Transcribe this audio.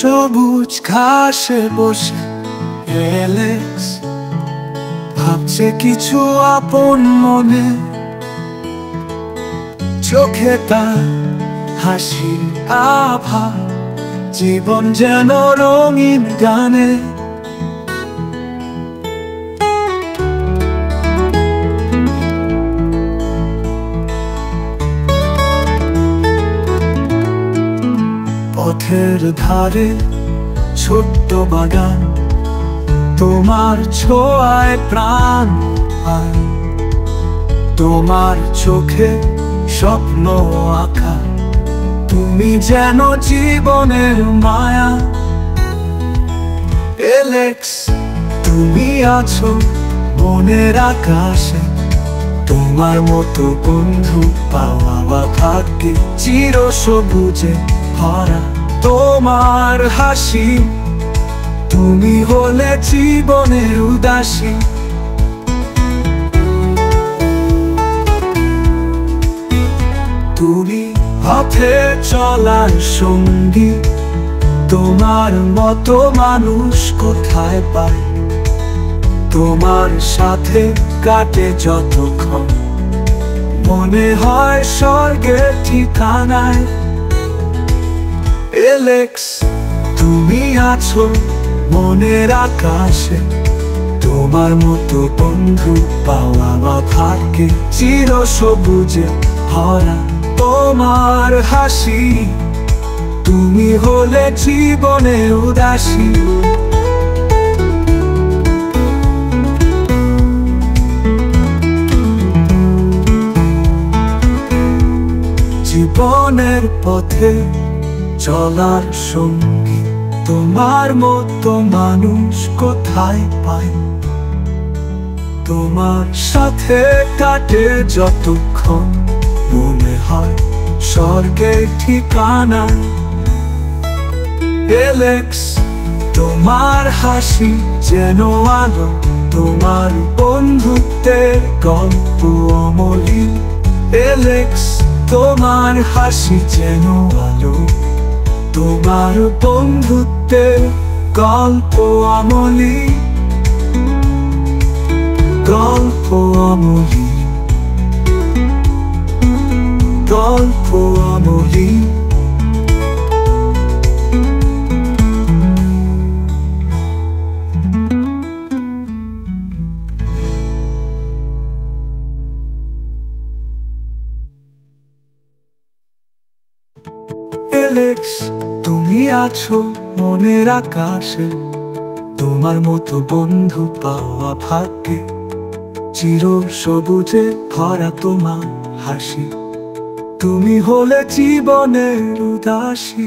সবুজ ঘাসে বসে এলেক্স ভাবছে কিছু আপন মনে। চোখে তার হাসির আভা, জীবন যেন রঙিন গানে। পথের ধারে ছোট্ট বাগান, তোমার ছোঁয়ায় প্রাণ পায়। তোমার চোখে স্বপ্ন আঁকা, তুমি যেন জীবনের মায়া। এলেক্স, তুমি আছো মনের আকাশে, তোমার মতো বন্ধু পাওয়া ভাগ্যে চির সবুজে ভরা। তোমার হাসি, তুমি হলে জীবনের উদাসী। তুমি পথে চলার সঙ্গী, তোমার মতো মানুষ কোথায় পায়? তোমার সাথে কাটে যতক্ষণ, মনে হয় স্বর্গের ঠিকানায়। এলেক্স, তুমি আছো মনের আকাশে, তোমার মতো বন্ধু পাওয়া ভাগ্যে চির সবুজে ভরা। তোমার হাসি, তুমি হলে জীবনের উদাসী। জীবনের পথে চলার সঙ্গী, তোমার মতো মানুষ কোথায় পায়? তোমার সাথে কাটে যতক্ষণ, মনে হয় স্বর্গের ঠিকানা। এলেক্স, তোমার হাসি যেন আলো, তোমার বন্ধুত্বের গল্প অমলিন। এলেক্স, তোমার হাসি যেন আলো, তোমার বন্ধুত্বের গল্প অমলিন। গল্প অমলিন, গল্প অমলিন। এলেক্স, তুমি আছো মনের আকাশে, তোমার মতো বন্ধু পাওয়া ভাগ্যে চির সবুজে ভরা। তোমার হাসি, তুমি হলে জীবনের উদাসী।